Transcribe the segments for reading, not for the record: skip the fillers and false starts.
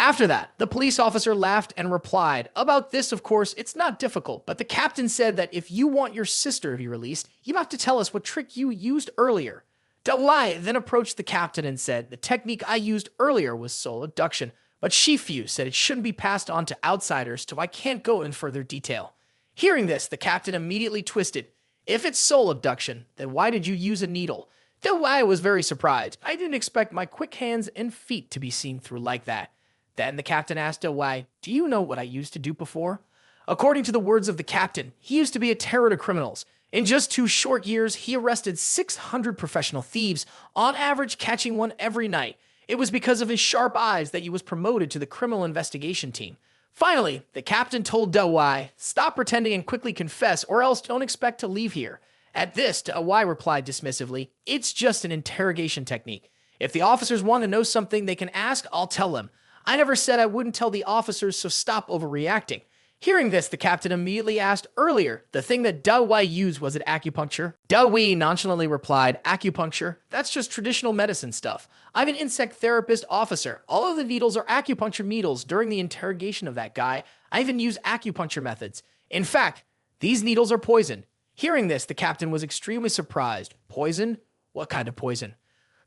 After that, the police officer laughed and replied, "About this, of course, it's not difficult, but the captain said that if you want your sister to be released, you have to tell us what trick you used earlier." Da Wei then approached the captain and said, "The technique I used earlier was soul abduction, but Shifu said it shouldn't be passed on to outsiders, so I can't go in further detail." Hearing this, the captain immediately twisted. "If it's soul abduction, then why did you use a needle?" Da Wei was very surprised. "I didn't expect my quick hands and feet to be seen through like that." Then the captain asked Da Wei, "Do you know what I used to do before?" According to the words of the captain, he used to be a terror to criminals. In just 2 short years, he arrested 600 professional thieves, on average catching one every night. It was because of his sharp eyes that he was promoted to the criminal investigation team. Finally, the captain told Da Wei, "Stop pretending and quickly confess, or else don't expect to leave here." At this, Da Wei replied dismissively, "It's just an interrogation technique. If the officers want to know something they can ask, I'll tell them. I never said I wouldn't tell the officers, so stop overreacting." Hearing this, the captain immediately asked, "Earlier, the thing that Da Wei used, was it acupuncture?" Da Wei nonchalantly replied, "Acupuncture? That's just traditional medicine stuff. I'm an insect therapist officer. All of the needles are acupuncture needles. During the interrogation of that guy, I even used acupuncture methods. In fact, these needles are poison." Hearing this, the captain was extremely surprised. "Poison? What kind of poison?"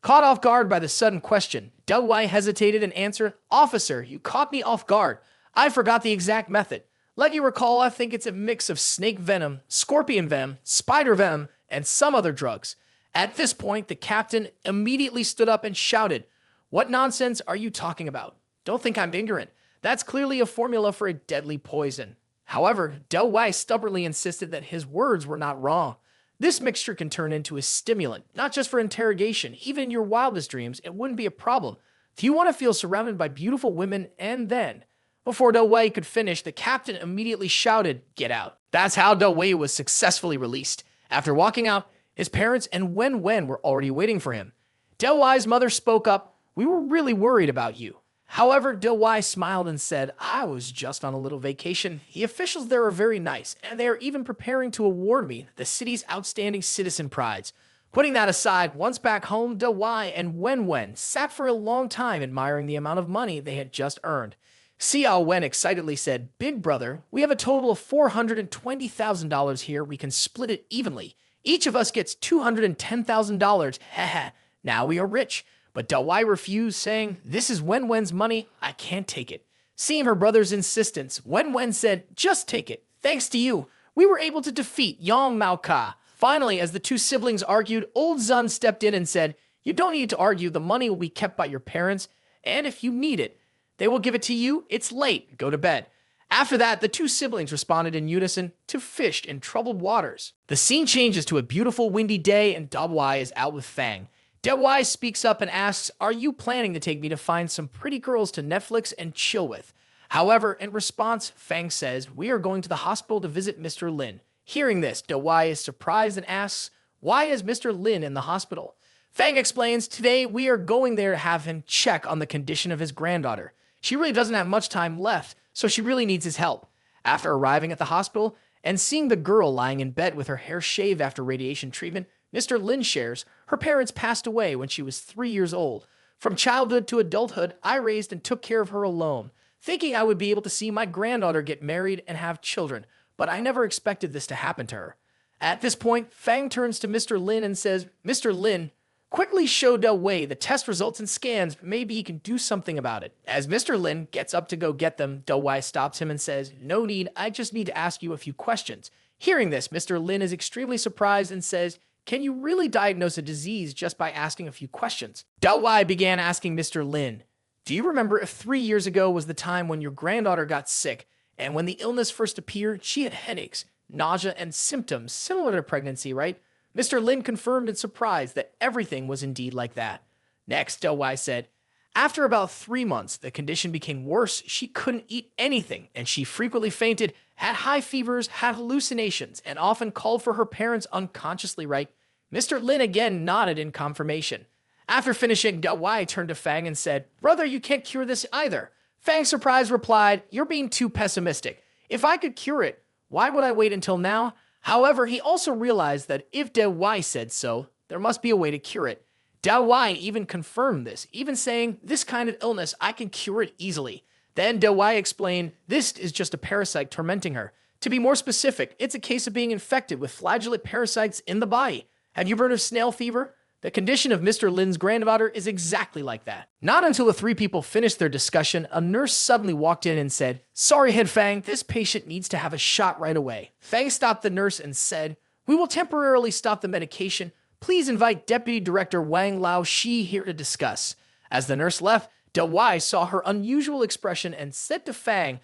Caught off guard by the sudden question, Da Wei hesitated and answered, "Officer, you caught me off guard. I forgot the exact method. Let you recall, I think it's a mix of snake venom, scorpion venom, spider venom, and some other drugs." At this point, the captain immediately stood up and shouted, "What nonsense are you talking about? Don't think I'm ignorant. That's clearly a formula for a deadly poison." However, Da Wei stubbornly insisted that his words were not wrong. This mixture can turn into a stimulant, not just for interrogation. Even in your wildest dreams, it wouldn't be a problem. Do you want to feel surrounded by beautiful women and then... Before Da Wei could finish, the captain immediately shouted, "Get out." That's how Da Wei was successfully released. After walking out, his parents and Wen Wen were already waiting for him. Da Wei's mother spoke up, "We were really worried about you." However, Da Wei smiled and said, "I was just on a little vacation. The officials there are very nice, and they are even preparing to award me the city's outstanding citizen prize." Putting that aside, once back home, Da Wei and Wen Wen sat for a long time admiring the amount of money they had just earned. Xiao Wen excitedly said, "Big brother, we have a total of $420,000 here. We can split it evenly. Each of us gets $210,000. Haha, now we are rich." But Da Wei refused, saying, "This is Wen Wen's money. I can't take it." Seeing her brother's insistence, Wen Wen said, "Just take it. Thanks to you, we were able to defeat Yang Mao Ka." Finally, as the two siblings argued, old Zun stepped in and said, "You don't need to argue. The money will be kept by your parents, and if you need it, they will give it to you. It's late. Go to bed." After that, the two siblings responded in unison to "Fished in troubled waters." The scene changes to a beautiful windy day, and Da Wei is out with Fang. Da Wei speaks up and asks, "Are you planning to take me to find some pretty girls to Netflix and chill with?" However, in response, Fang says, "We are going to the hospital to visit Mr. Lin." Hearing this, Da Wei is surprised and asks, "Why is Mr. Lin in the hospital?" Fang explains, "Today we are going there to have him check on the condition of his granddaughter. She really doesn't have much time left, so she really needs his help." After arriving at the hospital and seeing the girl lying in bed with her hair shaved after radiation treatment, Mr. Lin shares, "Her parents passed away when she was 3 years old. From childhood to adulthood, I raised and took care of her alone, thinking I would be able to see my granddaughter get married and have children, but I never expected this to happen to her." At this point, Fang turns to Mr. Lin and says, "Mr. Lin, quickly show Da Wei the test results and scans. Maybe he can do something about it." As Mr. Lin gets up to go get them, Da Wei stops him and says, "No need, I just need to ask you a few questions." Hearing this, Mr. Lin is extremely surprised and says, "Can you really diagnose a disease just by asking a few questions?" Da Wei began asking Mr. Lin, "Do you remember if 3 years ago was the time when your granddaughter got sick, and when the illness first appeared, she had headaches, nausea, and symptoms similar to pregnancy, right?" Mr. Lin confirmed in surprise that everything was indeed like that. Next, Da Wei said, "After about 3 months, the condition became worse. She couldn't eat anything, and she frequently fainted, had high fevers, had hallucinations, and often called for her parents unconsciously, right?" Mr. Lin again nodded in confirmation. After finishing, Da Wei turned to Fang and said, "Brother, you can't cure this either." Fang, surprised, replied, "You're being too pessimistic. If I could cure it, why would I wait until now?" However, he also realized that if Da Wei said so, there must be a way to cure it. Da Wei even confirmed this, even saying, "This kind of illness, I can cure it easily." Then Da Wei explained, "This is just a parasite tormenting her. To be more specific, it's a case of being infected with flagellate parasites in the body. Have you heard of snail fever? The condition of Mr. Lin's granddaughter is exactly like that." Not until the three people finished their discussion, a nurse suddenly walked in and said, "Sorry, Head Fang, this patient needs to have a shot right away." Fang stopped the nurse and said, "We will temporarily stop the medication. Please invite Deputy Director Wang Lao Shi here to discuss." As the nurse left, Da Wei saw her unusual expression and said to Fang,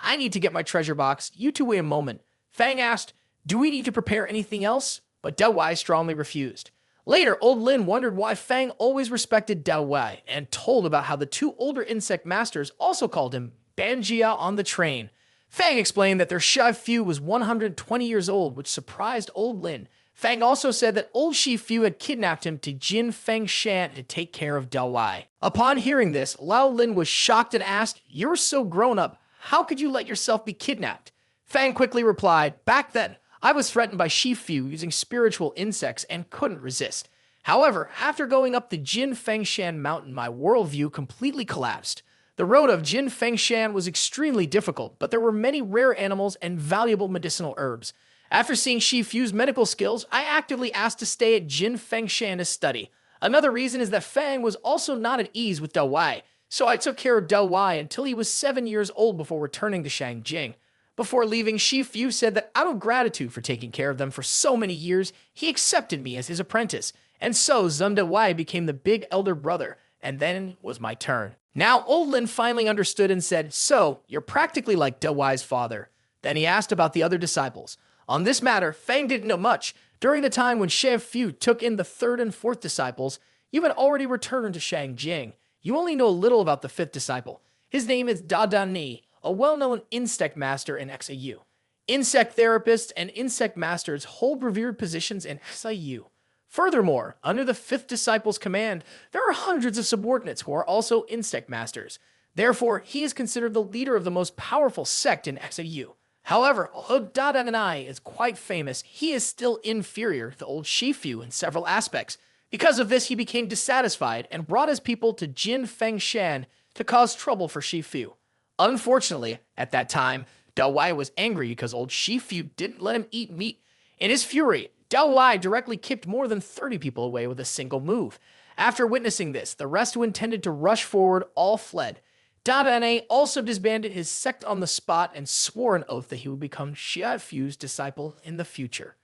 "I need to get my treasure box. You two wait a moment." Fang asked, "Do we need to prepare anything else?" But Da Wei strongly refused. Later, old Lin wondered why Fang always respected Da Wei and told about how the two older insect masters also called him Banjia on the train. Fang explained that their Shi Fu was 120 years old, which surprised old Lin. Fang also said that old Shi Fu had kidnapped him to Jin Feng Shan to take care of Da Wei. Upon hearing this, Lao Lin was shocked and asked, "You're so grown up, how could you let yourself be kidnapped?" Fang quickly replied, "Back then, I was threatened by Shi Fu using spiritual insects and couldn't resist. However, after going up the Jin Fengshan mountain, my worldview completely collapsed. The road of Jin Fengshan was extremely difficult, but there were many rare animals and valuable medicinal herbs. After seeing Shi Fu's medical skills, I actively asked to stay at Jin Fengshan to study. Another reason is that Fang was also not at ease with Da Wei, so I took care of Da Wei until he was 7 years old before returning to Shangjing. Before leaving, Shi Fu said that out of gratitude for taking care of them for so many years, he accepted me as his apprentice. And so Zun Da Wei became the big elder brother, and then was my turn." Now old Lin finally understood and said, "So, you're practically like Da Wei's father." Then he asked about the other disciples. On this matter, Fang didn't know much. During the time when Shi Fu took in the third and fourth disciples, you had already returned to Shangjing. You only know little about the fifth disciple. His name is Da Da Ni, a well-known insect master in XAU. Insect therapists and insect masters hold revered positions in XAU. Furthermore, under the fifth disciple's command, there are hundreds of subordinates who are also insect masters. Therefore, he is considered the leader of the most powerful sect in XAU. However, although Da Da Nai is quite famous, he is still inferior to old Shi Fu in several aspects. Because of this, he became dissatisfied and brought his people to Jin Fengshan to cause trouble for Shi Fu. Unfortunately, at that time, Da Wei was angry because old Shi Fu didn't let him eat meat. In his fury, Da Wei directly kicked more than 30 people away with a single move. After witnessing this, the rest who intended to rush forward all fled. Da Da also disbanded his sect on the spot and swore an oath that he would become Shi Fu's disciple in the future.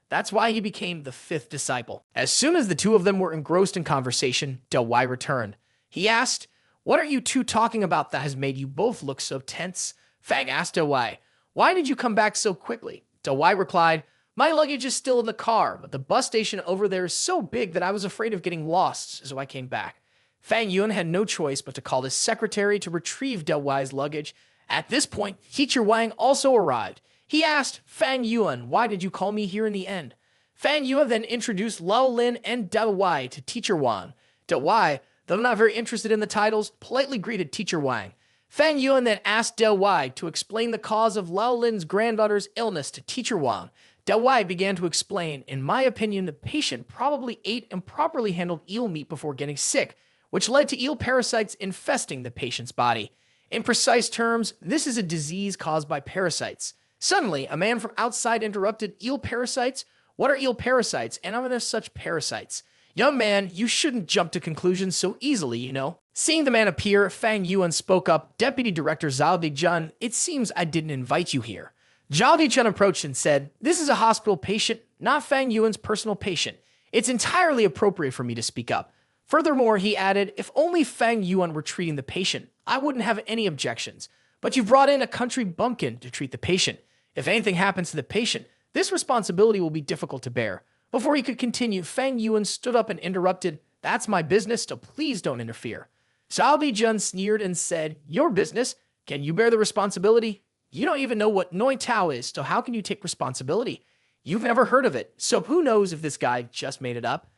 That's why he became the fifth disciple. As soon as the two of them were engrossed in conversation, Da Wei returned. He asked, "What are you two talking about that has made you both look so tense?" Fang asked Da Wei, "Why did you come back so quickly?" Da Wei replied, "My luggage is still in the car, but the bus station over there is so big that I was afraid of getting lost, so I came back." Fang Yuan had no choice but to call his secretary to retrieve Da Wei's luggage. At this point, Teacher Wang also arrived. He asked, "Fang Yuan, why did you call me here in the end?" Fang Yuan then introduced Lao Lin and Da Wei to Teacher Wang. Da Wei, though not very interested in the titles, politely greeted Teacher Wang. Fang Yuan then asked Da Wei to explain the cause of Lao Lin's granddaughter's illness to Teacher Wang. Da Wei began to explain, "In my opinion, the patient probably ate improperly handled eel meat before getting sick, which led to eel parasites infesting the patient's body. In precise terms, this is a disease caused by parasites." Suddenly, a man from outside interrupted, "Eel parasites? What are eel parasites, and are there such parasites?" "Young man, you shouldn't jump to conclusions so easily, you know." Seeing the man appear, Fang Yuan spoke up, "Deputy Director Zhao Dijun, it seems I didn't invite you here." Zhao Dijun approached and said, "This is a hospital patient, not Fang Yuan's personal patient. It's entirely appropriate for me to speak up." Furthermore, he added, "If only Fang Yuan were treating the patient, I wouldn't have any objections. But you've brought in a country bumpkin to treat the patient. If anything happens to the patient, this responsibility will be difficult to bear." Before he could continue, Fang Yuan stood up and interrupted, "That's my business, so please don't interfere." Zhao Dijun sneered and said, "Your business? Can you bear the responsibility? You don't even know what Noi Tao is, so how can you take responsibility? You've never heard of it, so who knows if this guy just made it up?"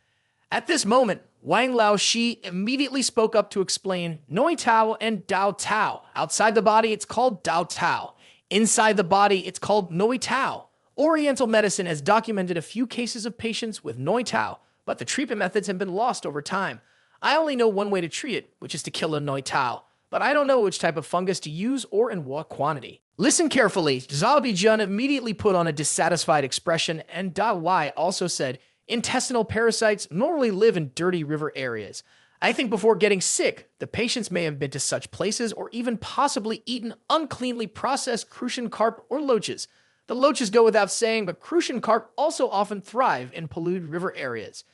At this moment, Wang Lao Shi immediately spoke up to explain Noi Tao and Dao Tao. Outside the body, it's called Dao Tao. Inside the body, it's called Noi Tao. Oriental medicine has documented a few cases of patients with Noi Tao, but the treatment methods have been lost over time. I only know one way to treat it, which is to kill a Noi Tao, but I don't know which type of fungus to use or in what quantity. Listen carefully. Zhao Dijun immediately put on a dissatisfied expression, and Da Wei also said, intestinal parasites normally live in dirty river areas. I think before getting sick, the patients may have been to such places or even possibly eaten uncleanly processed crucian carp or loaches. The loaches go without saying, but crucian carp also often thrive in polluted river areas.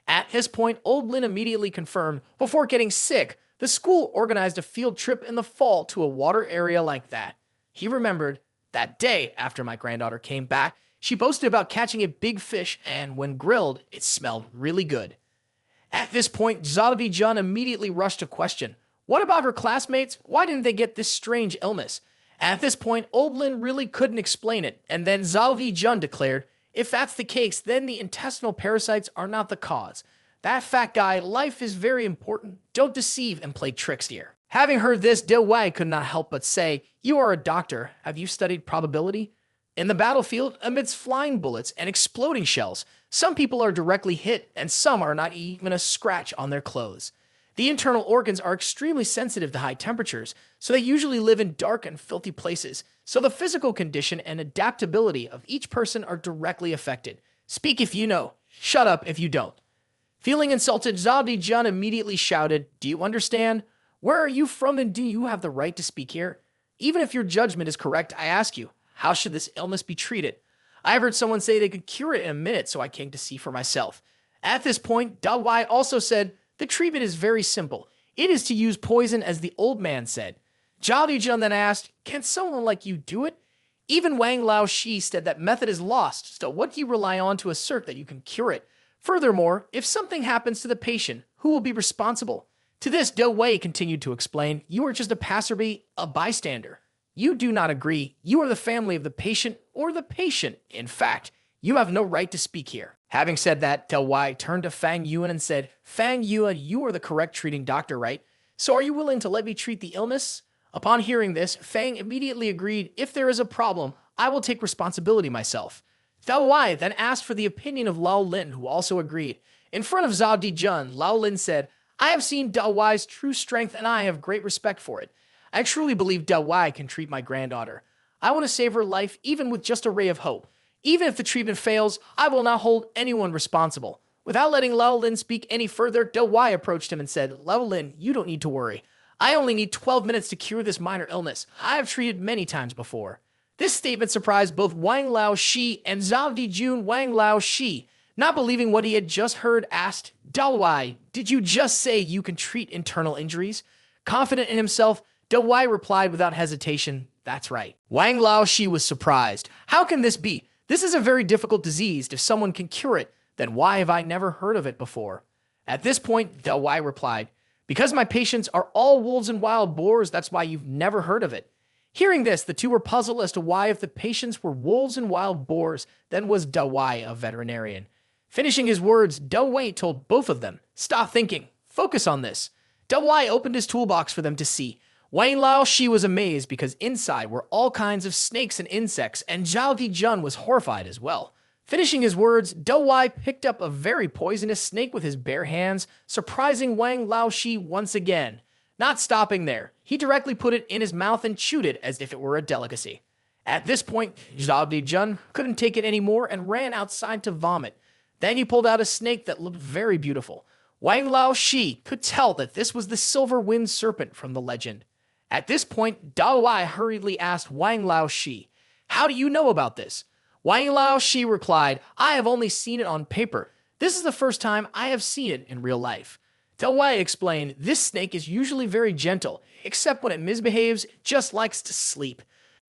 At this point, Old Lin immediately confirmed, before getting sick, the school organized a field trip in the fall to a water area like that. He remembered, that day after my granddaughter came back, she boasted about catching a big fish, and when grilled, it smelled really good. At this point, Zhao Dijun immediately rushed to question, what about her classmates? Why didn't they get this strange illness? At this point, Old Lin really couldn't explain it, and then Zhao Dijun declared, if that's the case, then the intestinal parasites are not the cause. That fat guy, life is very important. Don't deceive and play tricks here. Having heard this, Da Wei could not help but say, you are a doctor. Have you studied probability? In the battlefield, amidst flying bullets and exploding shells, some people are directly hit and some are not even a scratch on their clothes. The internal organs are extremely sensitive to high temperatures, so they usually live in dark and filthy places, so the physical condition and adaptability of each person are directly affected. Speak if you know. Shut up if you don't. Feeling insulted, Zhao Dijun immediately shouted, do you understand? Where are you from and do you have the right to speak here? Even if your judgment is correct, I ask you, how should this illness be treated? I've heard someone say they could cure it in a minute, so I came to see for myself. At this point, Da Wei also said, the treatment is very simple. It is to use poison, as the old man said. Zhao Dijun then asked, can someone like you do it? Even Wang Lao Shi said that method is lost, so what do you rely on to assert that you can cure it? Furthermore, if something happens to the patient, who will be responsible? To this, Da Wei continued to explain, you are just a passerby, a bystander. You do not agree. You are the family of the patient, or the patient. In fact, you have no right to speak here. Having said that, Da Wei turned to Fang Yuan and said, Fang Yuan, you are the correct treating doctor, right? So are you willing to let me treat the illness? Upon hearing this, Fang immediately agreed, if there is a problem, I will take responsibility myself. Da Wei then asked for the opinion of Lao Lin, who also agreed. In front of Zhao Dijun, Lao Lin said, I have seen Da Wei's true strength and I have great respect for it. I truly believe Da Wei can treat my granddaughter. I want to save her life even with just a ray of hope. Even if the treatment fails, I will not hold anyone responsible. Without letting Lao Lin speak any further, Da Wei approached him and said, Lao Lin, you don't need to worry. I only need 12 minutes to cure this minor illness. I have treated many times before. This statement surprised both Wang Lao Shi and Zhao Dijun Wang Lao Shi. Not believing what he had just heard, asked, Da Wei, did you just say you can treat internal injuries? Confident in himself, Da Wei replied without hesitation, that's right. Wang Lao Shi was surprised. How can this be? This is a very difficult disease. If someone can cure it, then why have I never heard of it before? At this point, Da Wei replied, because my patients are all wolves and wild boars, that's why you've never heard of it. Hearing this, the two were puzzled as to why, if the patients were wolves and wild boars, then was Da Wei a veterinarian. Finishing his words, Da Wei told both of them, stop thinking, focus on this. Da Wei opened his toolbox for them to see. Wang Lao Shi was amazed because inside were all kinds of snakes and insects, and Zhao Dijun was horrified as well. Finishing his words, Da Wei picked up a very poisonous snake with his bare hands, surprising Wang Lao Shi once again. Not stopping there, he directly put it in his mouth and chewed it as if it were a delicacy. At this point, Zhao Dijun couldn't take it anymore and ran outside to vomit. Then he pulled out a snake that looked very beautiful. Wang Lao Shi could tell that this was the silver wind serpent from the legend. At this point, Da Wei hurriedly asked Wang Lao Shi, how do you know about this? Wang Lao Shi replied, I have only seen it on paper. This is the first time I have seen it in real life. Da Wei explained, this snake is usually very gentle, except when it misbehaves, it just likes to sleep.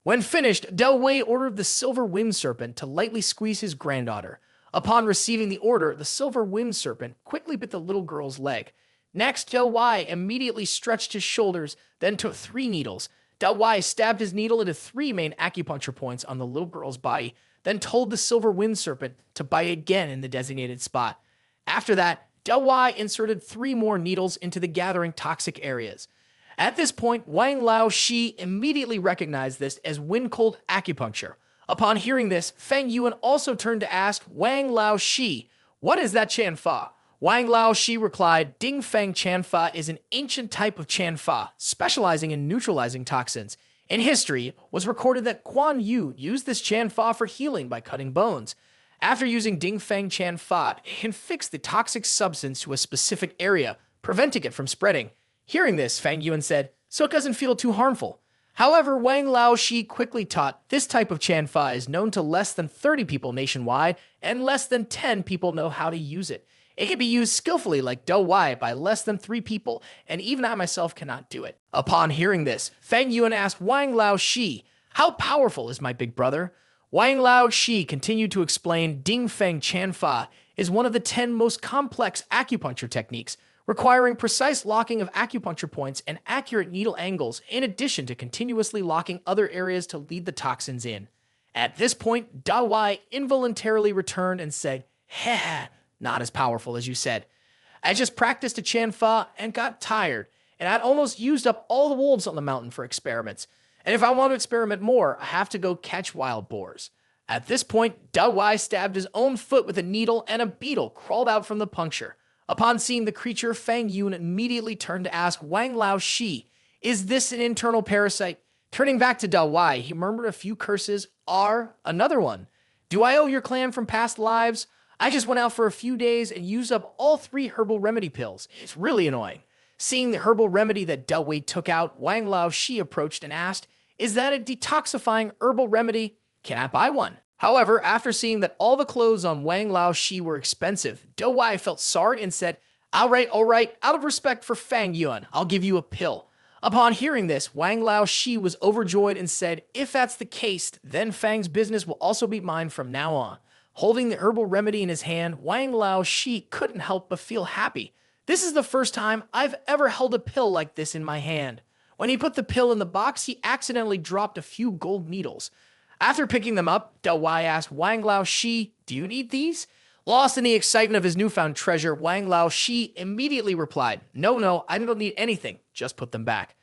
When finished, Da Wei ordered the silver wind serpent to lightly squeeze his granddaughter. Upon receiving the order, the silver wind serpent quickly bit the little girl's leg. Next, Da Wei immediately stretched his shoulders, then took 3 needles. Da Wei stabbed his needle into 3 main acupuncture points on the little girl's body, then told the silver wind serpent to bite again in the designated spot. After that, Da Wei inserted 3 more needles into the gathering toxic areas. At this point, Wang Lao Shi immediately recognized this as wind-cold acupuncture. Upon hearing this, Fang Yuan also turned to ask Wang Lao Shi, what is that Chan Fa? Wang Lao Shi replied, Ding Feng Chanfa is an ancient type of Chanfa, specializing in neutralizing toxins. In history, was recorded that Guan Yu used this Chanfa for healing by cutting bones. After using Ding Feng Chanfa, it can fix the toxic substance to a specific area, preventing it from spreading. Hearing this, Fang Yuan said, so it doesn't feel too harmful. However, Wang Lao Shi quickly taught this type of Chanfa is known to less than 30 people nationwide, and less than 10 people know how to use it. It can be used skillfully like Da Wei by less than 3 people, and even I myself cannot do it. Upon hearing this, Fang Yuan asked Wang Lao Shi, how powerful is my big brother? Wang Lao Shi continued to explain Ding Feng Chanfa is one of the 10 most complex acupuncture techniques, requiring precise locking of acupuncture points and accurate needle angles in addition to continuously locking other areas to lead the toxins in. At this point, Da Wei involuntarily returned and said, heh, not as powerful as you said. I just practiced a Chanfa and got tired, and I'd almost used up all the wolves on the mountain for experiments. And if I want to experiment more, I have to go catch wild boars. At this point, Da Wei stabbed his own foot with a needle and a beetle crawled out from the puncture. Upon seeing the creature, Fang Yuan immediately turned to ask Wang Lao Shi, is this an internal parasite? Turning back to Da Wei, he murmured a few curses. Another one. Do I owe your clan from past lives? I just went out for a few days and used up all 3 herbal remedy pills. It's really annoying. Seeing the herbal remedy that Da Wei took out, Wang Lao Shi approached and asked, is that a detoxifying herbal remedy? Can I buy one? However, after seeing that all the clothes on Wang Lao Shi were expensive, Da Wei felt sorry and said, all right, out of respect for Fang Yuan, I'll give you a pill. Upon hearing this, Wang Lao Shi was overjoyed and said, if that's the case, then Fang's business will also be mine from now on. Holding the herbal remedy in his hand, Wang Lao Shi couldn't help but feel happy. This is the first time I've ever held a pill like this in my hand. When he put the pill in the box, he accidentally dropped a few gold needles. After picking them up, Da Wei asked Wang Lao Shi, do you need these? Lost in the excitement of his newfound treasure, Wang Lao Shi immediately replied, no, I don't need anything, just put them back.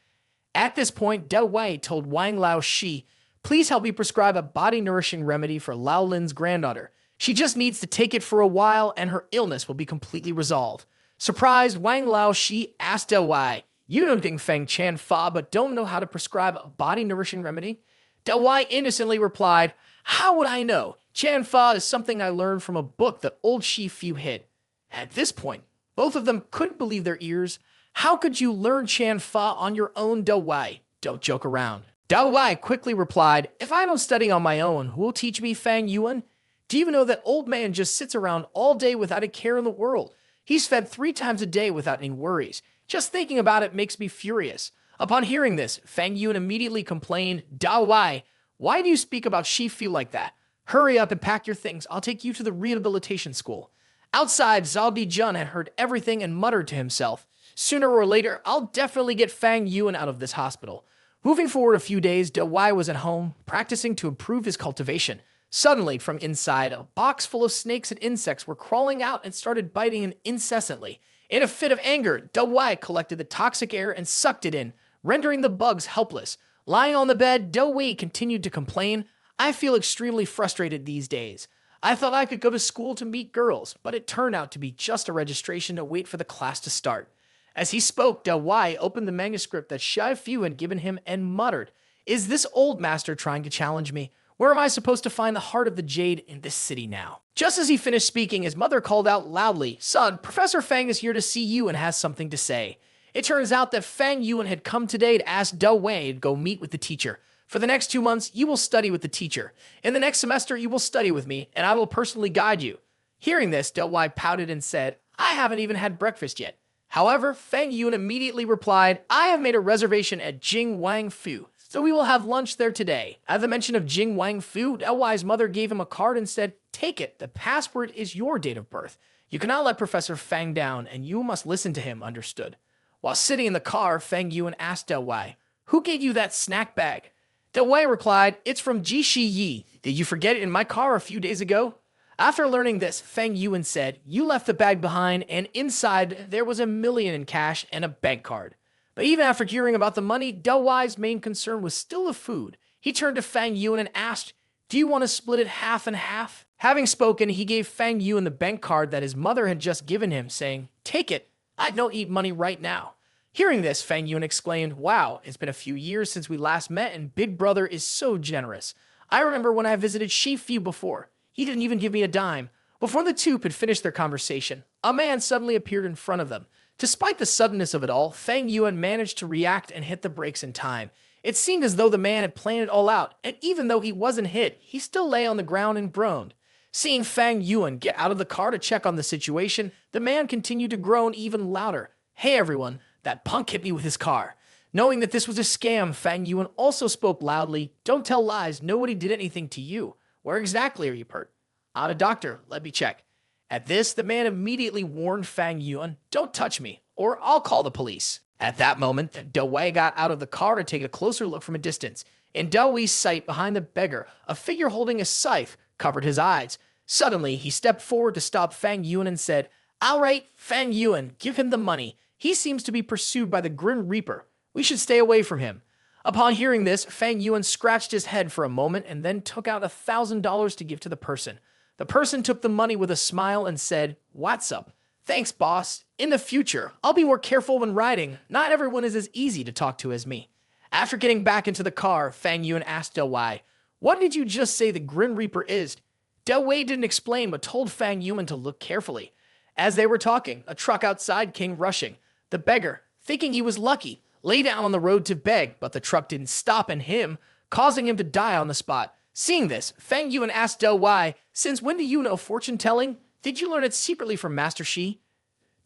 At this point, Da Wei told Wang Lao Shi, please help me prescribe a body-nourishing remedy for Lao Lin's granddaughter. She just needs to take it for a while and her illness will be completely resolved. Surprised, Wang Lao Shi asked Da Wei, you know Ding Feng Chanfa but don't know how to prescribe a body-nourishing remedy? Da Wei innocently replied, how would I know? Chanfa is something I learned from a book that old Shi Fu hid. At this point, both of them couldn't believe their ears. How could you learn Chanfa on your own, Da Wei? Don't joke around. Da Wei quickly replied, if I don't study on my own, who will teach me Fang Yuan? Do you know that old man just sits around all day without a care in the world? He's fed 3 times a day without any worries. Just thinking about it makes me furious. Upon hearing this, Fang Yuan immediately complained, Da Wei, why do you speak about Shi Fu like that? Hurry up and pack your things. I'll take you to the rehabilitation school. Outside, Zhao Dijun had heard everything and muttered to himself, sooner or later, I'll definitely get Fang Yuan out of this hospital. Moving forward a few days, Da Wei was at home, practicing to improve his cultivation. Suddenly, from inside, a box full of snakes and insects were crawling out and started biting him incessantly. In a fit of anger, Da Wei collected the toxic air and sucked it in, rendering the bugs helpless. Lying on the bed, Da Wei continued to complain, I feel extremely frustrated these days. I thought I could go to school to meet girls, but it turned out to be just a registration to wait for the class to start. As he spoke, Da Wei opened the manuscript that Shi Fu had given him and muttered, is this old master trying to challenge me? Where am I supposed to find the heart of the jade in this city now? Just as he finished speaking, his mother called out loudly, son, Professor Fang is here to see you and has something to say. It turns out that Fang Yuan had come today to ask Da Wei to go meet with the teacher. For the next 2 months, you will study with the teacher. In the next semester, you will study with me, and I will personally guide you. Hearing this, Da Wei pouted and said, I haven't even had breakfast yet. However, Fang Yuan immediately replied, I have made a reservation at Jing Wang Fu, so we will have lunch there today. At the mention of Jing Wang Fu, Da Wei's mother gave him a card and said, take it, the password is your date of birth. You cannot let Professor Fang down, and you must listen to him, understood. While sitting in the car, Fang Yuan asked Da Wei, who gave you that snack bag? Da Wei replied, it's from Ji Shi Yi. Did you forget it in my car a few days ago? After learning this, Fang Yuan said, you left the bag behind, and inside there was $1 million in cash and a bank card. But even after hearing about the money, Da Wei's main concern was still the food. He turned to Fang Yuan and asked, Do you want to split it half and half? Having spoken, he gave Fang Yuan the bank card that his mother had just given him, saying, "Take it. I don't eat money right now." Hearing this, Fang Yuan exclaimed, "Wow, it's been a few years since we last met and Big Brother is so generous. I remember when I visited Shifu before. He didn't even give me a dime." Before the two could finish their conversation, a man suddenly appeared in front of them. Despite the suddenness of it all, Fang Yuan managed to react and hit the brakes in time. It seemed as though the man had planned it all out, and even though he wasn't hit, he still lay on the ground and groaned. Seeing Fang Yuan get out of the car to check on the situation, the man continued to groan even louder. "Hey everyone, that punk hit me with his car." Knowing that this was a scam, Fang Yuan also spoke loudly, "Don't tell lies, nobody did anything to you. Where exactly are you hurt?" "I'm a doctor, let me check." At this, the man immediately warned Fang Yuan, "Don't touch me, or I'll call the police." At that moment, Da Wei got out of the car to take a closer look from a distance. In Da Wei's sight behind the beggar, a figure holding a scythe covered his eyes. Suddenly, he stepped forward to stop Fang Yuan and said, "All right, Fang Yuan, give him the money. He seems to be pursued by the Grim Reaper. We should stay away from him." Upon hearing this, Fang Yuan scratched his head for a moment and then took out $1,000 to give to the person. The person took the money with a smile and said, "What's up? Thanks, boss. In the future, I'll be more careful when riding. Not everyone is as easy to talk to as me." After getting back into the car, Fang Yuan asked Da Wei, "What did you just say the Grim Reaper is?" Da Wei didn't explain but told Fang Yuan to look carefully. As they were talking, a truck outside came rushing. The beggar, thinking he was lucky, lay down on the road to beg, but the truck didn't stop and him, causing him to die on the spot. Seeing this, Fang Yuan asked Da Wei, "Since when do you know fortune-telling? Did you learn it secretly from Master Shi?"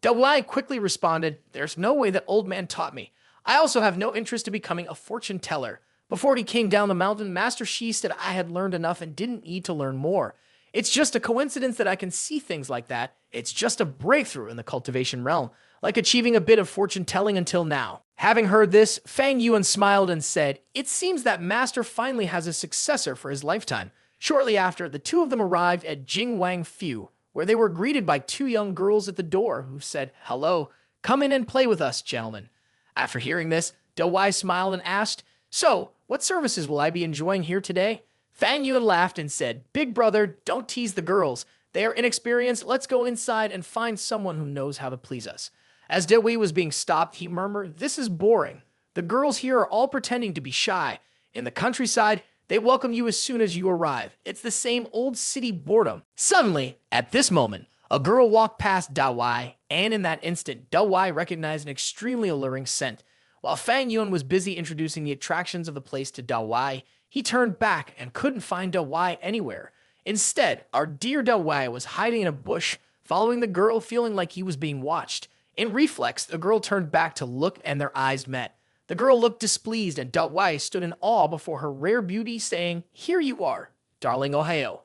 Da Wei quickly responded, "There's no way that old man taught me. I also have no interest in becoming a fortune-teller. Before he came down the mountain, Master Shi said I had learned enough and didn't need to learn more. It's just a coincidence that I can see things like that. It's just a breakthrough in the cultivation realm, like achieving a bit of fortune-telling until now." Having heard this, Fang Yuan smiled and said, "It seems that Master finally has a successor for his lifetime." Shortly after, the two of them arrived at Jing Wang Fu, where they were greeted by two young girls at the door who said, "Hello, come in and play with us, gentlemen." After hearing this, Da Wei smiled and asked, "So, what services will I be enjoying here today?" Fang Yuan laughed and said, "Big brother, don't tease the girls. They are inexperienced. Let's go inside and find someone who knows how to please us." As Da Wei was being stopped, he murmured, "This is boring. The girls here are all pretending to be shy. In the countryside, they welcome you as soon as you arrive. It's the same old city boredom." Suddenly, at this moment, a girl walked past Da Wei, and in that instant, Da Wei recognized an extremely alluring scent. While Fang Yuan was busy introducing the attractions of the place to Da Wei, he turned back and couldn't find Da Wei anywhere. Instead, our dear Da Wei was hiding in a bush, following the girl, feeling like he was being watched. In reflex, the girl turned back to look and their eyes met. The girl looked displeased and Da Wei stood in awe before her rare beauty, saying, "Here you are, darling Ohio."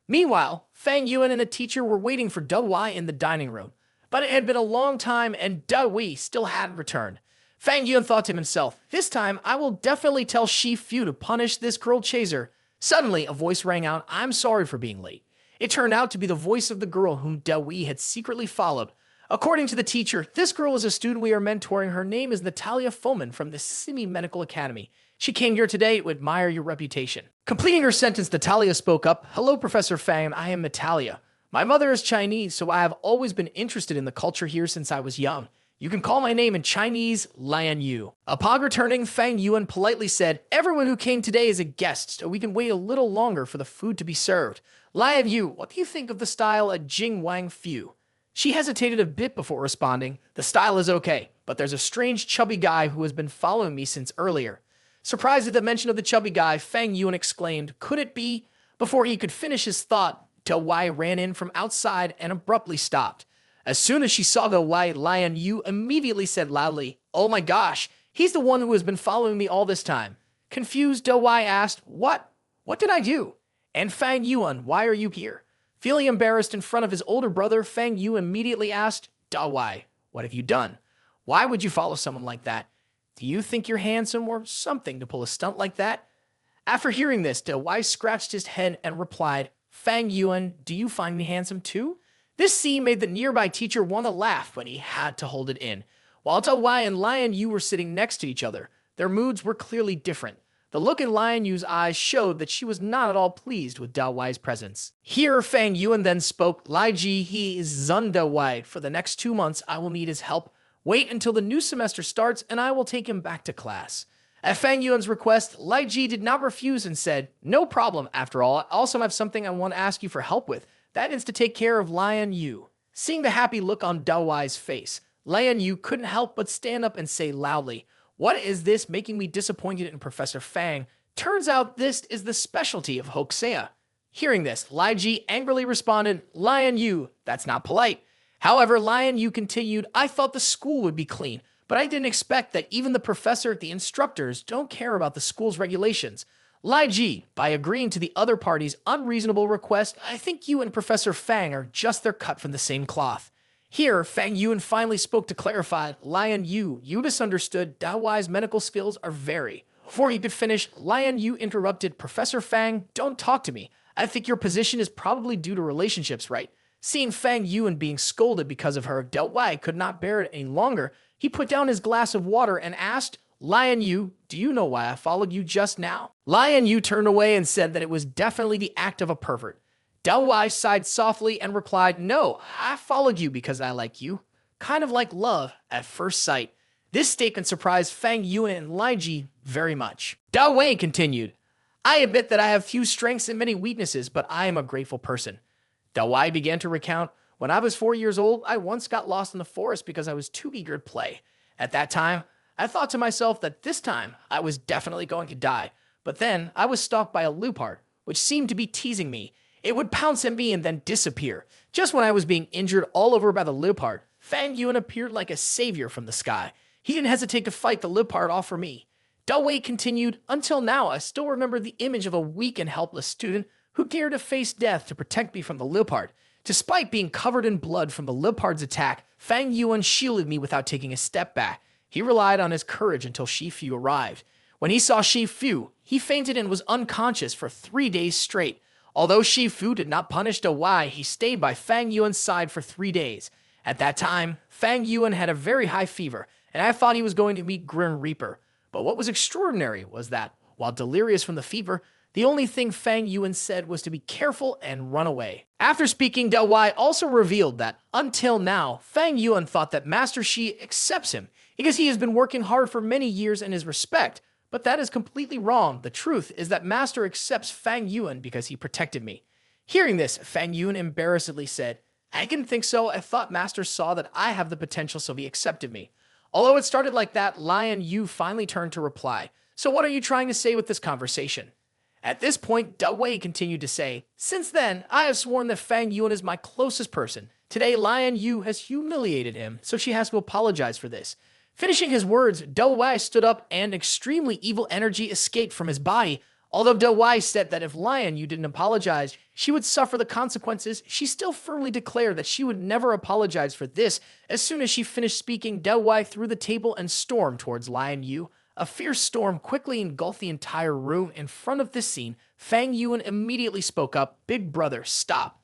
Meanwhile, Fang Yuan and the teacher were waiting for Da Wei in the dining room, but it had been a long time and Da Wei still hadn't returned. Fang Yuan thought to himself, "This time I will definitely tell Shi Fu to punish this girl chaser." Suddenly, a voice rang out, "I'm sorry for being late." It turned out to be the voice of the girl whom Da Wei had secretly followed. According to the teacher, this girl is a student we are mentoring. Her name is Natalia Foman from the Simi Medical Academy. She came here today to admire your reputation. Completing her sentence, Natalia spoke up, "Hello, Professor Fang, I am Natalia. My mother is Chinese, so I have always been interested in the culture here since I was young. You can call my name in Chinese, Lian Yu." Upon returning, Fang Yuan politely said, "Everyone who came today is a guest, so we can wait a little longer for the food to be served. Lian Yu, what do you think of the style at Jing Wang Fu?" She hesitated a bit before responding, "The style is okay, but there's a strange chubby guy who has been following me since earlier." Surprised at the mention of the chubby guy, Fang Yuan exclaimed, "Could it be?" Before he could finish his thought, Da Wei ran in from outside and abruptly stopped. As soon as she saw Da Wei, Lian Yu immediately said loudly, "Oh my gosh, he's the one who has been following me all this time." Confused, Da Wei asked, "What? What did I do?" "And Fang Yuan, why are you here?" Feeling embarrassed in front of his older brother, Fang Yu immediately asked, "Da Wei, what have you done? Why would you follow someone like that? Do you think you're handsome or something to pull a stunt like that?" After hearing this, Da Wei scratched his head and replied, "Fang Yuan, do you find me handsome too?" This scene made the nearby teacher want to laugh, but he had to hold it in. While Da Wei and Lian Yu were sitting next to each other, their moods were clearly different. The look in Lion Yu's eyes showed that she was not at all pleased with Da Wei's presence. Here, Fang Yuan then spoke, Lai Ji, he is Zun Da Wei. For the next 2 months, I will need his help. Wait until the new semester starts, and I will take him back to class. At Fang Yuan's request, Lai Ji did not refuse and said, no problem, after all, I also have something I want to ask you for help with. That is to take care of Lion Yu. Seeing the happy look on Da Wei's face, Lion Yu couldn't help but stand up and say loudly, what is this making me disappointed in Professor Fang? Turns out this is the specialty of Hokusea. Hearing this, Lai Ji angrily responded, Lion Yu, that's not polite. However, Lion Yu continued, I thought the school would be clean, but I didn't expect that even the professor, the instructors, don't care about the school's regulations. Lai Ji, by agreeing to the other party's unreasonable request, I think you and Professor Fang are just their cut from the same cloth. Here, Fang Yuan finally spoke to clarify, Lion Yu, you misunderstood. Da Wei's medical skills are very. Before he could finish, Lion Yu interrupted, Professor Fang, don't talk to me. I think your position is probably due to relationships, right? Seeing Fang Yuan being scolded because of her, Da Wei could not bear it any longer. He put down his glass of water and asked, Lion Yu, do you know why I followed you just now? Lion Yu turned away and said that it was definitely the act of a pervert. Da Wei sighed softly and replied, no, I followed you because I like you. Kind of like love at first sight. This statement surprised Fang Yuan and Lai Ji very much. Da Wei continued, I admit that I have few strengths and many weaknesses, but I am a grateful person. Da Wei began to recount, when I was 4 years old, I once got lost in the forest because I was too eager to play. At that time, I thought to myself that this time I was definitely going to die. But then I was stalked by a leopard, which seemed to be teasing me. It would pounce at me and then disappear. Just when I was being injured all over by the leopard, Fang Yuan appeared like a savior from the sky. He didn't hesitate to fight the leopard off for me. Da Wei continued, until now I still remember the image of a weak and helpless student who dared to face death to protect me from the leopard. Despite being covered in blood from the leopard's attack, Fang Yuan shielded me without taking a step back. He relied on his courage until Shifu arrived. When he saw Shifu, he fainted and was unconscious for 3 days straight. Although Shifu did not punish Da Wei, he stayed by Fang Yuan's side for 3 days. At that time, Fang Yuan had a very high fever, and I thought he was going to meet Grim Reaper. But what was extraordinary was that, while delirious from the fever, the only thing Fang Yuan said was to be careful and run away. After speaking, Da Wei also revealed that, until now, Fang Yuan thought that Master Shi accepts him, because he has been working hard for many years and is respect. But that is completely wrong. The truth is that Master accepts Fang Yuan because he protected me. Hearing this, Fang Yuan embarrassedly said, I didn't think so. I thought Master saw that I have the potential, so he accepted me. Although it started like that, Lion Yu finally turned to reply, so what are you trying to say with this conversation? At this point, Da Wei continued to say, since then, I have sworn that Fang Yuan is my closest person. Today, Lion Yu has humiliated him, so she has to apologize for this. Finishing his words, Da Wei stood up and extremely evil energy escaped from his body. Although Da Wei said that if Lion Yu didn't apologize, she would suffer the consequences, she still firmly declared that she would never apologize for this. As soon as she finished speaking, Da Wei threw the table and stormed towards Lion Yu. A fierce storm quickly engulfed the entire room. In front of this scene, Fang Yuan immediately spoke up, Big brother, stop.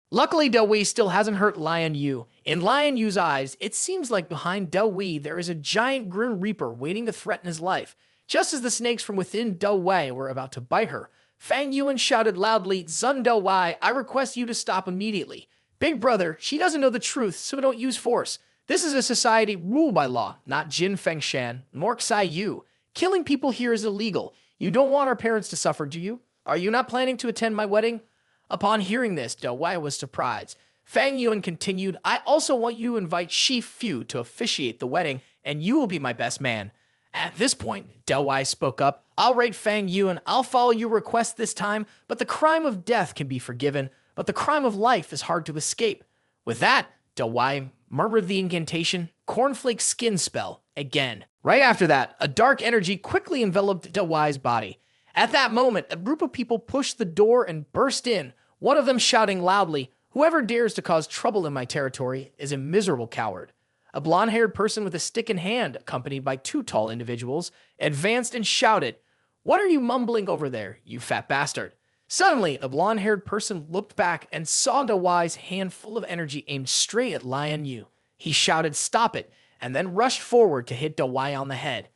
Luckily, Da Wei still hasn't hurt Lion Yu. In Lion Yu's eyes, it seems like behind Da Wei there is a giant Grim Reaper waiting to threaten his life. Just as the snakes from within Da Wei were about to bite her, Fang Yuan shouted loudly, Zun Da Wei, I request you to stop immediately. Big brother, she doesn't know the truth, so don't use force. This is a society ruled by law, not Jin Fengshan, nor Xai Yu. Killing people here is illegal. You don't want our parents to suffer, do you? Are you not planning to attend my wedding? Upon hearing this, Da Wei was surprised. Fang Yuan continued, I also want you to invite Shifu to officiate the wedding, and you will be my best man. At this point, Da Wei spoke up, I'll rate Fang Yuan, I'll follow your request this time, but the crime of death can be forgiven, but the crime of life is hard to escape. With that, Da Wei murmured the incantation, Cornflake Skin Spell, again. Right after that, a dark energy quickly enveloped Da Wei's body. At that moment, a group of people pushed the door and burst in, one of them shouting loudly, whoever dares to cause trouble in my territory is a miserable coward. A blonde-haired person with a stick in hand, accompanied by 2 tall individuals, advanced and shouted, What are you mumbling over there, you fat bastard? Suddenly, a blonde-haired person looked back and saw Da Wei's hand full of energy aimed straight at Lion Yu. He shouted, Stop it, and then rushed forward to hit Da Wei on the head.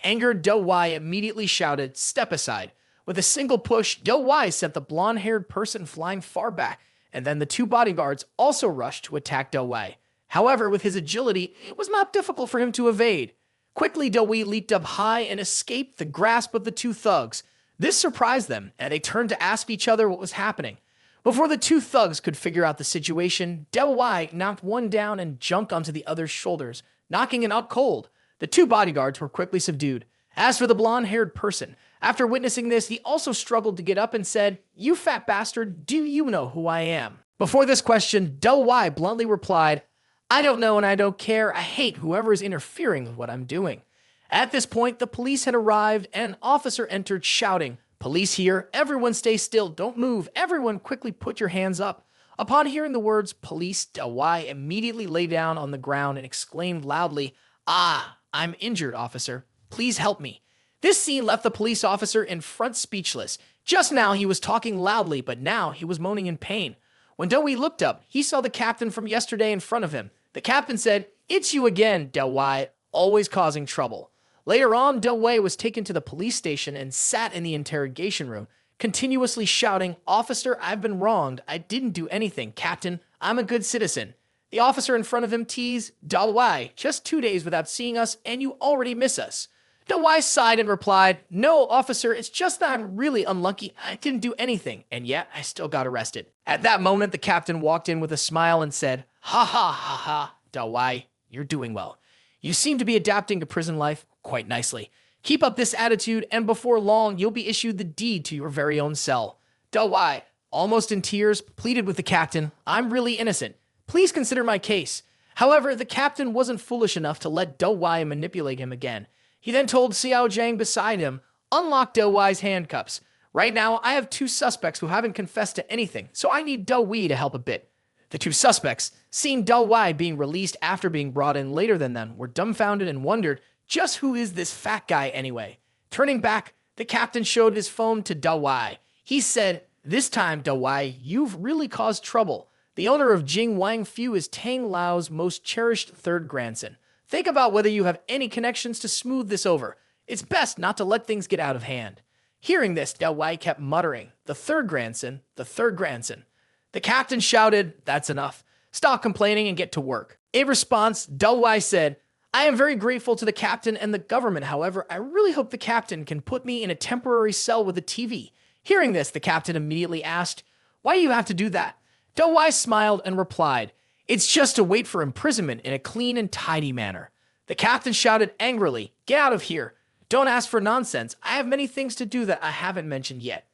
Angered, Da Wei immediately shouted, "Step aside." With a single push, Da Wei sent the blonde-haired person flying far back, and then the two bodyguards also rushed to attack Da Wei. However, with his agility, it was not difficult for him to evade. Quickly, Da Wei leaped up high and escaped the grasp of the two thugs. This surprised them, and they turned to ask each other what was happening. Before the two thugs could figure out the situation, Da Wei knocked one down and jumped onto the other's shoulders, knocking it out cold. The two bodyguards were quickly subdued. As for the blonde-haired person, after witnessing this, he also struggled to get up and said, "You fat bastard, do you know who I am?" Before this question, Da Wei bluntly replied, "I don't know and I don't care. I hate whoever is interfering with what I'm doing." At this point, the police had arrived and an officer entered shouting, "Police here, everyone stay still, don't move, everyone quickly put your hands up." Upon hearing the words police, Da Wei immediately lay down on the ground and exclaimed loudly, "Ah, I'm injured, officer. Please help me." This scene left the police officer in front speechless. Just now he was talking loudly, but now he was moaning in pain. When Da Wei looked up, he saw the captain from yesterday in front of him. The captain said, "It's you again, Da Wei, always causing trouble." Later on, Da Wei was taken to the police station and sat in the interrogation room, continuously shouting, "Officer, I've been wronged. I didn't do anything. Captain, I'm a good citizen." The officer in front of him teased, "Da Wei, just 2 days without seeing us and you already miss us." Da Wei sighed and replied, "No, officer, it's just that I'm really unlucky. I didn't do anything, and yet I still got arrested." At that moment, the captain walked in with a smile and said, "Ha ha ha ha, Da Wei, you're doing well. You seem to be adapting to prison life quite nicely. Keep up this attitude, and before long, you'll be issued the deed to your very own cell." Da Wei, almost in tears, pleaded with the captain, "I'm really innocent. Please consider my case." However, the captain wasn't foolish enough to let Da Wei manipulate him again. He then told Xiao Zhang beside him, "Unlock Da Wei's handcuffs. Right now, I have 2 suspects who haven't confessed to anything, so I need Da Wei to help a bit." The 2 suspects, seeing Da Wei being released after being brought in later than them, were dumbfounded and wondered, just who is this fat guy anyway? Turning back, the captain showed his phone to Da Wei. He said, "This time, Da Wei, you've really caused trouble. The owner of Jing Wang Fu is Tang Lao's most cherished third grandson. Think about whether you have any connections to smooth this over. It's best not to let things get out of hand." Hearing this, Da Wei kept muttering, "The third grandson, the third grandson." The captain shouted, "That's enough. Stop complaining and get to work." In response, Da Wei said, "I am very grateful to the captain and the government. However, I really hope the captain can put me in a temporary cell with a TV." Hearing this, the captain immediately asked, "Why do you have to do that?" Da Wei smiled and replied, "It's just to wait for imprisonment in a clean and tidy manner." The captain shouted angrily, "Get out of here. Don't ask for nonsense. I have many things to do that I haven't mentioned yet."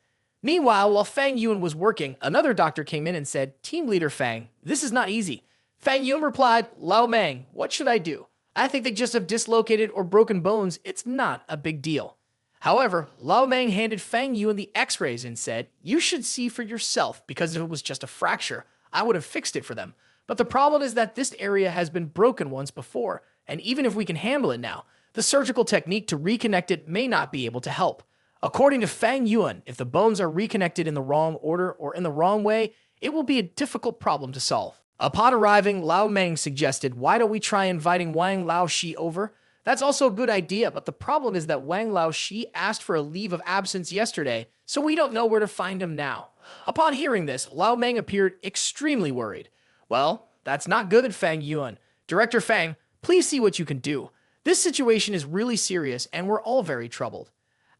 Meanwhile, while Fang Yuan was working, another doctor came in and said, "Team leader Fang, this is not easy." Fang Yuan replied, "Lao Meng, what should I do? I think they just have dislocated or broken bones. It's not a big deal." However, Lao Meng handed Fang Yuan the x-rays and said, "You should see for yourself, because if it was just a fracture, I would have fixed it for them. But the problem is that this area has been broken once before, and even if we can handle it now, the surgical technique to reconnect it may not be able to help." According to Fang Yuan, if the bones are reconnected in the wrong order or in the wrong way, it will be a difficult problem to solve. Upon arriving, Lao Meng suggested, "Why don't we try inviting Wang Laoshi over? That's also a good idea, but the problem is that Wang Laoshi asked for a leave of absence yesterday, so we don't know where to find him now." Upon hearing this, Lao Meng appeared extremely worried. "Well, that's not good, Fang Yuan. Director Fang, please see what you can do. This situation is really serious, and we're all very troubled."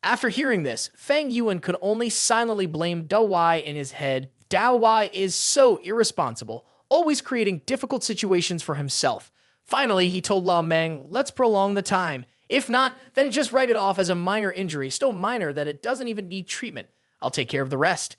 After hearing this, Fang Yuan could only silently blame Da Wei in his head. Da Wei is so irresponsible, always creating difficult situations for himself. Finally, he told Lao Meng, "Let's prolong the time. If not, then just write it off as a minor injury, so minor that it doesn't even need treatment. I'll take care of the rest."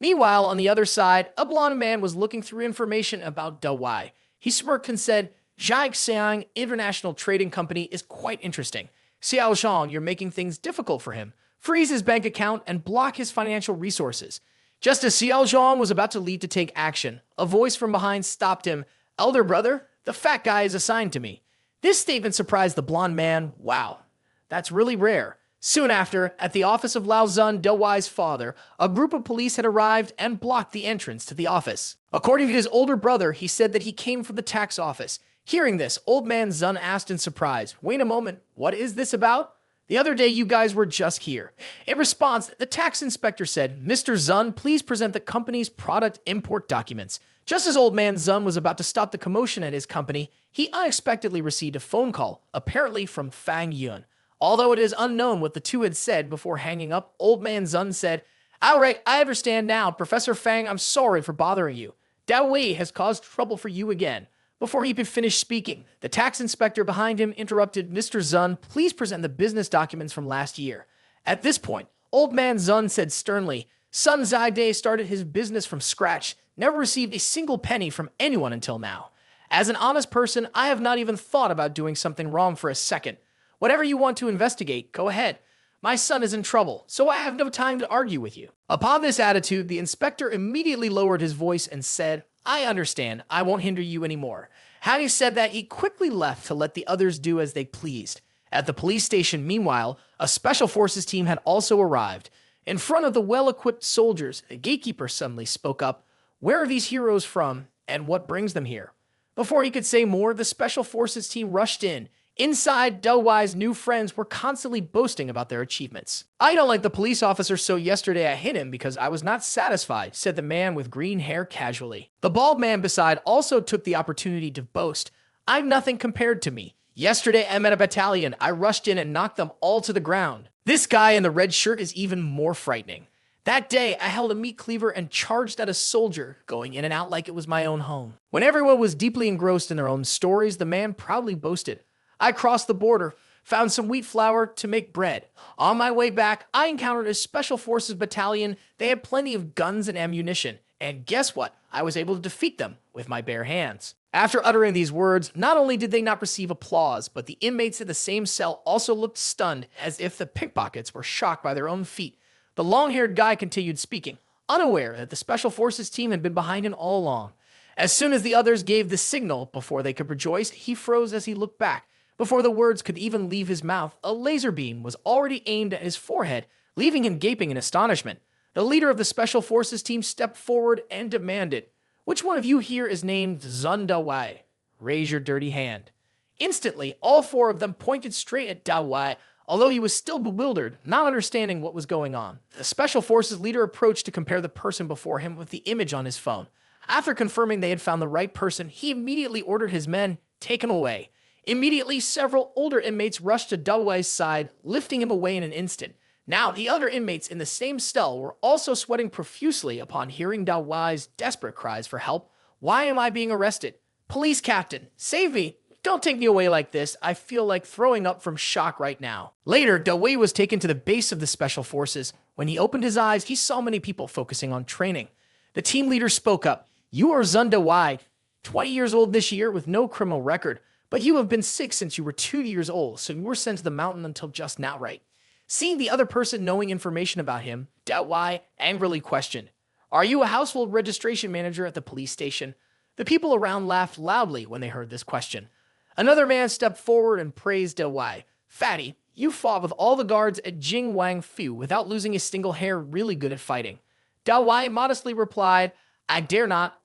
Meanwhile, on the other side, a blonde man was looking through information about Da Wei. He smirked and said, "Zhaixiang International Trading Company is quite interesting. Xiao Zhang, you're making things difficult for him. Freeze his bank account and block his financial resources." Just as Xiao Zhang was about to leave to take action, a voice from behind stopped him. "Elder brother, the fat guy is assigned to me." This statement surprised the blonde man. Wow, that's really rare. Soon after, at the office of Lao Zun, Da Wei's father, a group of police had arrived and blocked the entrance to the office. According to his older brother, he said that he came from the tax office. Hearing this, old man Zun asked in surprise, "Wait a moment, what is this about?" The other day you guys were just here. In response, the tax inspector said, Mr. Zun, please present the company's product import documents. Just as old man Zun was about to stop the commotion at his company, he unexpectedly received a phone call, apparently from Fang Yun. Although it is unknown what the two had said before hanging up, old man Zun said, all right, I understand now. Professor Fang, I'm sorry for bothering you. Da Wei has caused trouble for you again. Before he could finish speaking, the tax inspector behind him interrupted, Mr. Zun, please present the business documents from last year. At this point, old man Zun said sternly, Sun Zaide started his business from scratch, never received a single penny from anyone until now. As an honest person, I have not even thought about doing something wrong for a second. Whatever you want to investigate, go ahead. My son is in trouble, so I have no time to argue with you. Upon this attitude, the inspector immediately lowered his voice and said, I understand. I won't hinder you anymore. Having said that, he quickly left to let the others do as they pleased. At the police station, meanwhile, a special forces team had also arrived. In front of the well-equipped soldiers, the gatekeeper suddenly spoke up, where are these heroes from, and what brings them here? Before he could say more, the special forces team rushed in. Inside, Da Wei's new friends were constantly boasting about their achievements. I don't like the police officer, so yesterday I hit him because I was not satisfied, said the man with green hair casually. The bald man beside also took the opportunity to boast. I'm nothing compared to me. Yesterday I met a battalion. I rushed in and knocked them all to the ground. This guy in the red shirt is even more frightening. That day, I held a meat cleaver and charged at a soldier, going in and out like it was my own home. When everyone was deeply engrossed in their own stories, the man proudly boasted, I crossed the border, found some wheat flour to make bread. On my way back, I encountered a special forces battalion. They had plenty of guns and ammunition. And guess what? I was able to defeat them with my bare hands. After uttering these words, not only did they not receive applause, but the inmates in the same cell also looked stunned, as if the pickpockets were shocked by their own feat. The long-haired guy continued speaking, unaware that the special forces team had been behind him all along. As soon as the others gave the signal before they could rejoice, he froze as he looked back. Before the words could even leave his mouth, a laser beam was already aimed at his forehead, leaving him gaping in astonishment. The leader of the Special Forces team stepped forward and demanded, which one of you here is named Zun Da Wei? Raise your dirty hand. Instantly, all four of them pointed straight at Da Wei, although he was still bewildered, not understanding what was going on. The Special Forces leader approached to compare the person before him with the image on his phone. After confirming they had found the right person, he immediately ordered his men taken away. Immediately, several older inmates rushed to Da Wei's side, lifting him away in an instant. Now, the other inmates in the same cell were also sweating profusely upon hearing Da Wei's desperate cries for help. Why am I being arrested? Police captain, save me! Don't take me away like this. I feel like throwing up from shock right now. Later, Da Wei was taken to the base of the Special Forces. When he opened his eyes, he saw many people focusing on training. The team leader spoke up. You are Zun Da Wei, 20 years old this year with no criminal record. But you have been sick since you were 2 years old, so you were sent to the mountain until just now, right? Seeing the other person knowing information about him, Da Wei angrily questioned, are you a household registration manager at the police station? The people around laughed loudly when they heard this question. Another man stepped forward and praised Da Wei. Fatty, you fought with all the guards at Jing Wang Fu without losing a single hair, really good at fighting. Da Wei modestly replied, I dare not,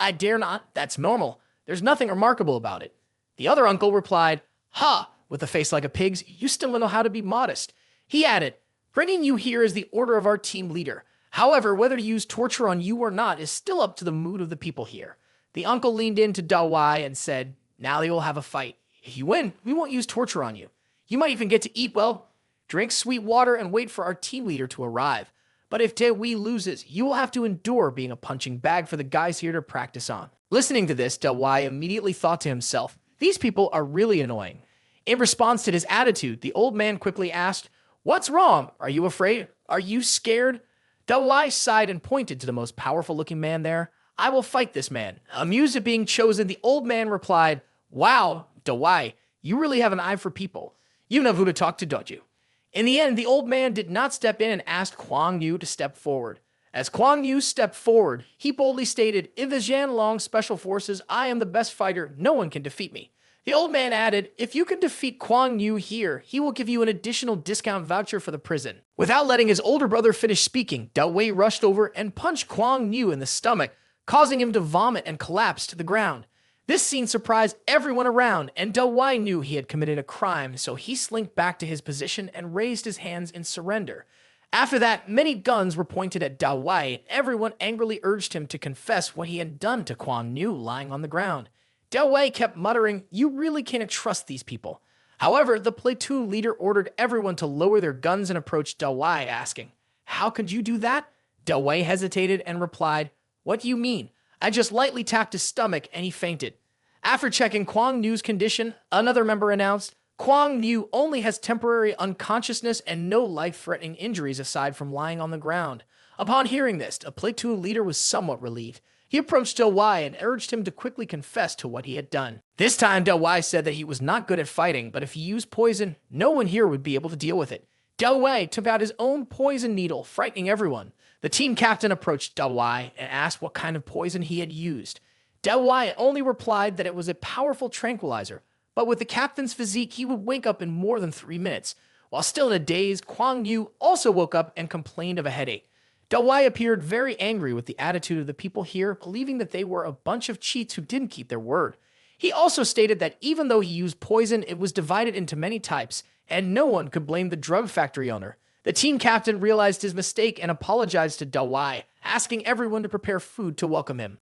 that's normal. There's nothing remarkable about it. The other uncle replied, ha, with a face like a pig's, you still don't know how to be modest. He added, bringing you here is the order of our team leader. However, whether to use torture on you or not is still up to the mood of the people here. The uncle leaned into Da Wei and said, now they will have a fight. If you win, we won't use torture on you. You might even get to eat well, drink sweet water, and wait for our team leader to arrive. But if Da Wei loses, you will have to endure being a punching bag for the guys here to practice on. Listening to this, Da Wei immediately thought to himself, these people are really annoying. In response to his attitude, the old man quickly asked, what's wrong? Are you afraid? Are you scared? Da Wei sighed and pointed to the most powerful-looking man there. I will fight this man. Amused at being chosen, the old man replied, wow, Da Wei, you really have an eye for people. You know who to talk to, don't you? In the end, the old man did not step in and asked Kuang Yu to step forward. As Kuang Yu stepped forward, he boldly stated, in the Jianlong Special Forces, I am the best fighter. No one can defeat me. The old man added, if you can defeat Kuang Yu here, he will give you an additional discount voucher for the prison. Without letting his older brother finish speaking, Da Wei rushed over and punched Kuang Yu in the stomach, causing him to vomit and collapse to the ground. This scene surprised everyone around, and Da Wei knew he had committed a crime, so he slinked back to his position and raised his hands in surrender. After that, many guns were pointed at Da Wei, and everyone angrily urged him to confess what he had done to Kwang Nu lying on the ground. Da Wei kept muttering, "You really can't trust these people." However, the platoon leader ordered everyone to lower their guns and approach Da Wei, asking, "How could you do that?" Da Wei hesitated and replied, "What do you mean? I just lightly tapped his stomach and he fainted." After checking Kwang Nu's condition, another member announced, "Kwang Nu only has temporary unconsciousness and no life-threatening injuries aside from lying on the ground." Upon hearing this, a platoon leader was somewhat relieved. He approached Da Wei and urged him to quickly confess to what he had done. This time, Da Wei said that he was not good at fighting, but if he used poison, no one here would be able to deal with it. Da Wei took out his own poison needle, frightening everyone. The team captain approached Da Wei and asked what kind of poison he had used. Da Wei only replied that it was a powerful tranquilizer, but with the captain's physique, he would wake up in more than 3 minutes. While still in a daze, Kwang Nu also woke up and complained of a headache. Da Wei appeared very angry with the attitude of the people here, believing that they were a bunch of cheats who didn't keep their word. He also stated that even though he used poison, it was divided into many types, and no one could blame the drug factory owner. The team captain realized his mistake and apologized to Da Wei, asking everyone to prepare food to welcome him.